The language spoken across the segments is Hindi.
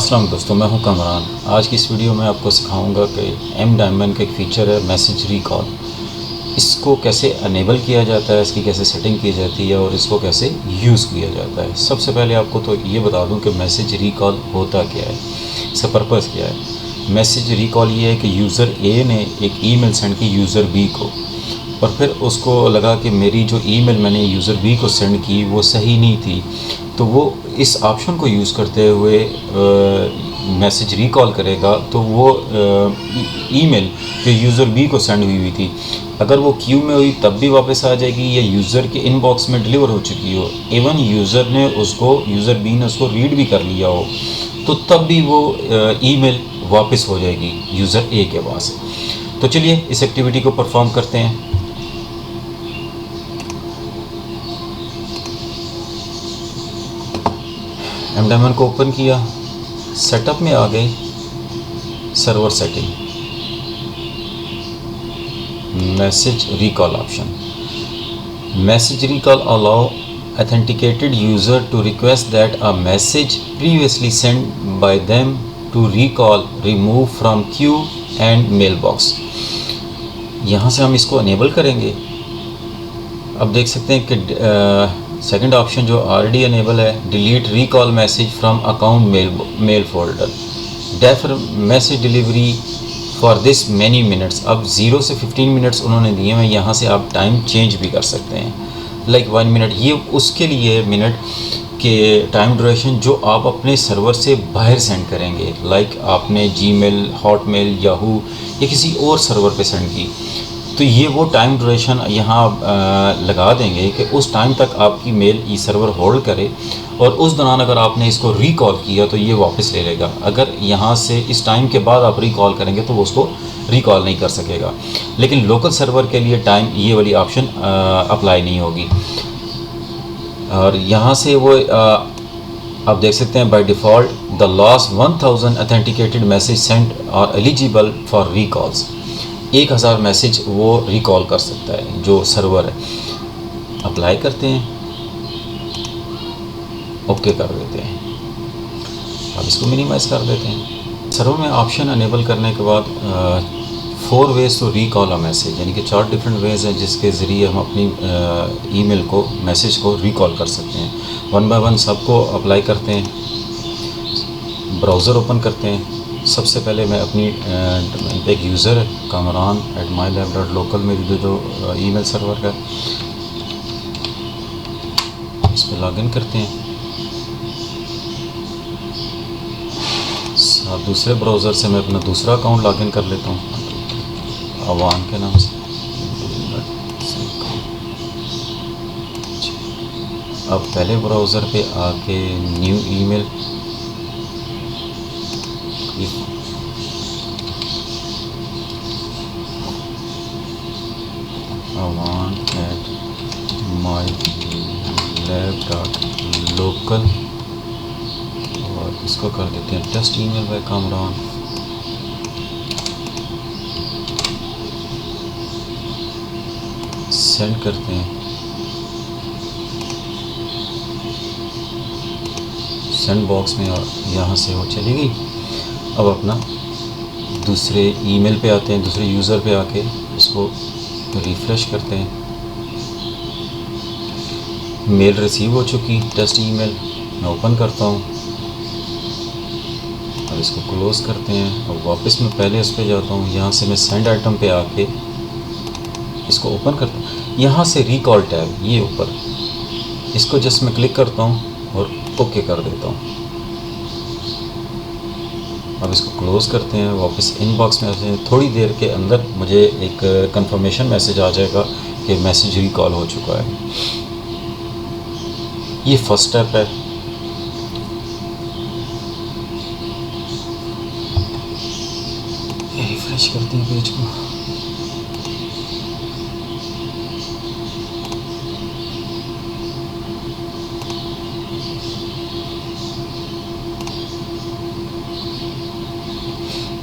अस्सलाम वालेकुम दोस्तों, मैं हूं कमरान। आज की इस वीडियो में आपको सिखाऊंगा कि एम डायमंड का एक फ़ीचर है मैसेज रिकॉल। इसको कैसे अनेबल किया जाता है, इसकी कैसे सेटिंग की जाती है और इसको कैसे यूज़ किया जाता है। सबसे पहले आपको तो ये बता दूं कि मैसेज रिकॉल होता क्या है, इसका पर्पज़ क्या है। मैसेज रिकॉल ये है कि यूज़र ए ने एक ईमेल सेंड की यूज़र बी को, और फिर उसको लगा कि मेरी जो ईमेल मैंने यूज़र बी को सेंड की वो सही नहीं थी, तो वो इस ऑप्शन को यूज़ करते हुए मैसेज रिकॉल करेगा। तो वो ईमेल जो यूज़र बी को सेंड हुई थी, अगर वो क्यू में हुई तब भी वापस आ जाएगी, या यूज़र के इनबॉक्स में डिलीवर हो चुकी हो, इवन यूज़र बी ने उसको रीड भी कर लिया हो, तो तब भी वो ईमेल वापस हो जाएगी यूज़र ए के पास। तो चलिए इस एक्टिविटी को परफॉर्म करते हैं। एम डायमंड को ओपन किया, सेटअप में आ गए, server setting, message recall option. Message recall allow authenticated user to request that a message previously send by them to recall remove from queue and mailbox. यहाँ से हम इसको अनेबल करेंगे। अब देख सकते हैं कि सेकंड ऑप्शन जो ऑलरेडी अनेबल है, delete recall message from account mail folder, defer message delivery for this many minutes. अब 0 से 15 मिनट्स उन्होंने दिए हैं, यहाँ से आप टाइम चेंज भी कर सकते हैं, लाइक 1 मिनट। ये उसके लिए मिनट के टाइम ड्यूरेशन जो आप अपने सर्वर से बाहर सेंड करेंगे, लाइक आपने जीमेल, हॉटमेल, याहू या किसी और सर्वर पे सेंड की, तो ये वो टाइम ड्यूरेशन यहाँ लगा देंगे कि उस टाइम तक आपकी मेल ई सर्वर होल्ड करे, और उस दौरान अगर आपने इसको रिकॉल किया तो ये वापस ले लेगा। अगर यहाँ से इस टाइम के बाद आप रिकॉल करेंगे तो वो उसको रिकॉल नहीं कर सकेगा। लेकिन लोकल सर्वर के लिए टाइम ये वाली ऑप्शन अप्लाई नहीं होगी। और यहाँ से वो आप देख सकते हैं, by default the last 1000 authenticated message send are eligible for recalls. 1000 message वो रिकॉल कर सकता है जो सर्वर है। अप्लाई करते हैं, ओके कर देते हैं। अब इसको मिनिमाइज़ कर देते हैं। सर्वर में ऑप्शन अनेबल करने के बाद 4 ways to recall a message, यानी कि 4 डिफरेंट वेज़ हैं जिसके ज़रिए हम अपनी ईमेल को, मैसेज को रिकॉल कर सकते हैं। 1 बाय 1 सबको अप्लाई करते हैं। ब्राउज़र ओपन करते हैं। सबसे पहले मैं अपनी एक यूज़र है kamran@mylab.local मेरी जो ईमेल सर्वर का, इस पर लॉगिन करते हैं। साथ दूसरे ब्राउज़र से मैं अपना दूसरा अकाउंट लॉगिन कर लेता हूँ अवान के नाम से। अब पहले ब्राउज़र पे आके न्यू ईमेल, awan@mylab.local, और इसको कर देते हैं test email by Kamran. Send करते हैं। सेंड बॉक्स में और यहाँ से वो चली गई। अब अपना दूसरे ईमेल पे आते हैं, दूसरे यूज़र पे आके इसको रिफ़्रेश करते हैं। मेल रिसीव हो चुकी, टेस्ट ईमेल मैं ओपन करता हूँ। अब इसको क्लोज़ करते हैं और वापस मैं पहले उस पर जाता हूँ। यहाँ से मैं सेंड आइटम पे आके इसको ओपन करता हूँ। यहाँ से रिकॉल टैब ये ऊपर, इसको जस्ट मैं क्लिक करता हूँ और ओके कर देता हूँ। अब इसको क्लोज़ करते हैं, वापस इनबॉक्स में आते हैं। थोड़ी देर के अंदर मुझे एक कंफर्मेशन मैसेज आ जाएगा कि मैसेज रिकॉल हो चुका है। ये फर्स्ट स्टेप है। रिफ्रेश करते हैं पेज को।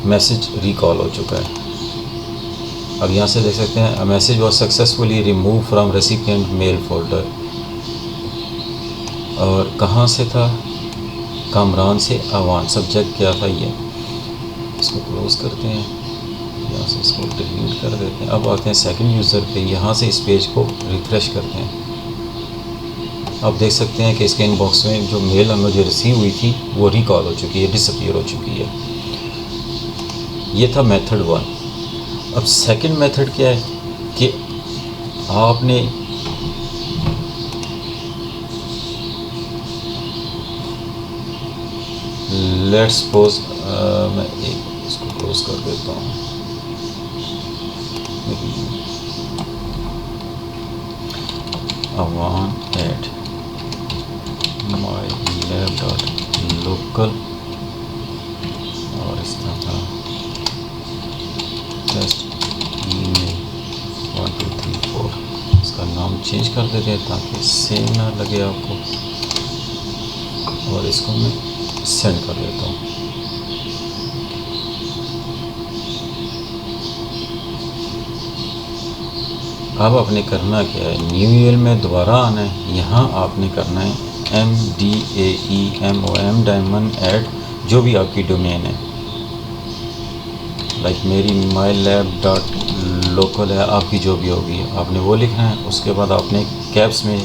मैसेज रिकॉल हो चुका है। अब यहाँ से देख सकते हैं message was successfully remove from recipient mail folder. और कहाँ से था, कामरान से आवान, सब्जेक्ट क्या था ये। इसको क्लोज़ करते हैं, यहाँ से इसको डिलीट कर देते हैं। अब आते हैं सेकंड यूज़र पे, यहाँ से इस पेज को रिफ़्रेश करते हैं। आप देख सकते हैं कि इसके इनबॉक्स में जो मेल हमें जो रिसीव हुई थी वो रिकॉल हो चुकी है, डिसअपीयर हो चुकी है। ये था मेथड 1। अब सेकंड मेथड क्या है कि आपने लेट्स सपोज मैं एक इसको क्लोज कर देता हूँ। avan at mylab.local और इस तरह टेस्ट ईमेल 1234, इसका नाम चेंज कर देते हैं ताकि सेम ना लगे आपको, और इसको मैं सेंड कर देता हूँ। अब आपने करना क्या है, न्यू ईमेल में दोबारा आना है। यहाँ आपने करना है MDAEMOM डायमंड एट जो भी आपकी डोमेन है, लाइक मेरी mylab.local है, आपकी जो भी होगी आपने वो लिखना है। उसके बाद आपने कैप्स में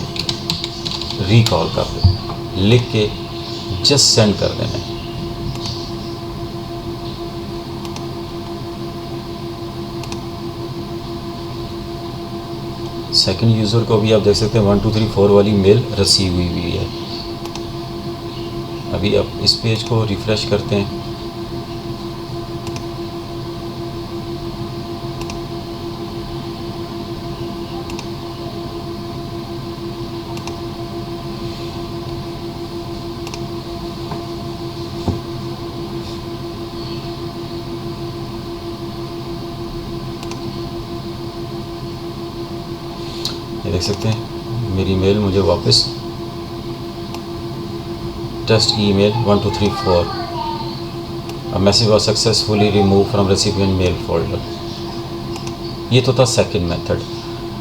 रिकॉल कर देना, लिख के जस्ट सेंड कर देना है। सेकंड यूज़र को भी आप देख सकते हैं 1 2 3 4 वाली मेल रिसीव हुई है। अभी आप इस पेज को रिफ़्रेश करते हैं, ये देख सकते हैं मेरी मेल मुझे वापस test email 1 2 3 4 a message was successfully remove from recipient mail folder. ये तो था सेकंड मेथड।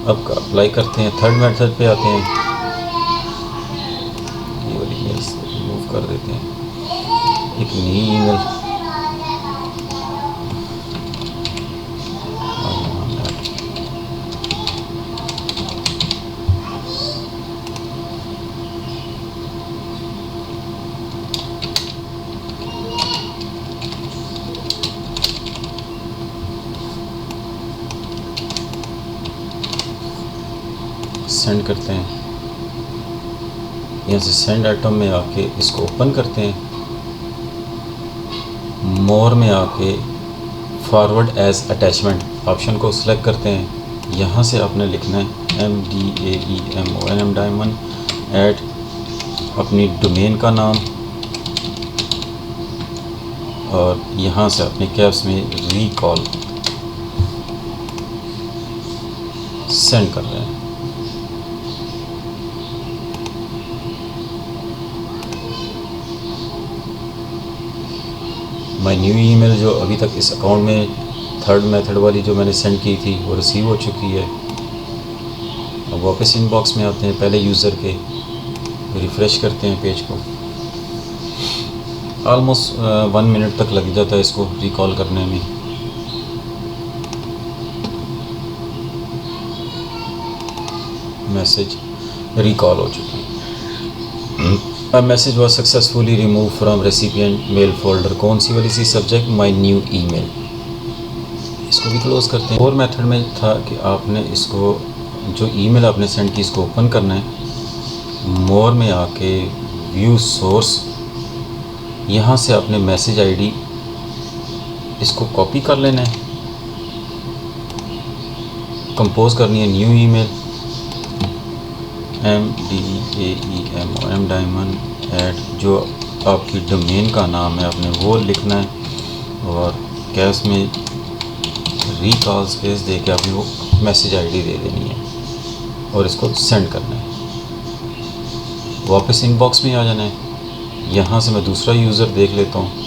अब अप्लाई करते हैं थर्ड मेथड पे आते हैं। ये वाली मेल रिमूव कर देते हैं, एक नई ईमेल सेंड करते हैं। यहाँ से सेंड आइटम में आके इसको ओपन करते हैं, मोर में आके फॉरवर्ड एज अटैचमेंट ऑप्शन को सिलेक्ट करते हैं। यहाँ से आपने लिखना है MDAEMOM डायमंड एट अपनी डोमेन का नाम, और यहाँ से अपने कैप्स में रिकॉल सेंड कर रहे हैं। माई न्यू ईमेल जो अभी तक इस अकाउंट में थर्ड मेथड वाली जो मैंने सेंड की थी वो रिसीव हो चुकी है। अब वापस इनबॉक्स में आते हैं, पहले यूज़र के रिफ़्रेश करते हैं पेज को। ऑलमोस्ट 1 मिनट तक लग जाता है इसको रिकॉल करने में। मैसेज रिकॉल हो चुकी है। A message was successfully removed from recipient mail folder। कौन सी वाली सी सब्जेक्ट, माई न्यू ईमेल। इसको भी क्लोज़ करते हैं। और मेथड में था कि आपने इसको जो ईमेल आपने सेंड की इसको ओपन करना है, मोर में आके व्यू सोर्स, यहाँ से आपने मैसेज आईडी इसको कॉपी कर लेना है, कंपोज करनी है new email MDAEMOM diamond at जो आपकी डोमेन का नाम है आपने वो लिखना है, और कैश में रिकॉल स्पेस दे के आपने वो मैसेज आईडी दे देनी है और इसको सेंड करना है। वापस इनबॉक्स में आ जाना है। यहाँ से मैं दूसरा यूज़र देख लेता हूँ।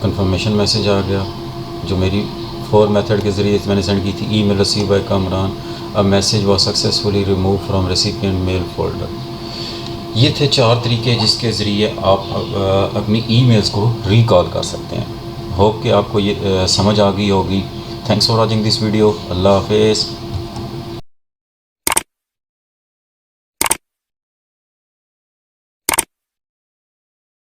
कंफर्मेशन मैसेज आ गया जो मेरी 4 मेथड के ज़रिए मैंने सेंड की थी। Email receive by Kamran, a message was successfully remove from recipient mail folder. ये थे 4 तरीके जिसके ज़रिए आप अपनी ईमेल्स को रिकॉल कर सकते हैं। होप कि आपको ये समझ आ गई होगी। Thanks for watching this video. अल्लाह हाफिज़।